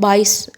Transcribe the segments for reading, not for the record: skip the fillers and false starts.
22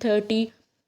30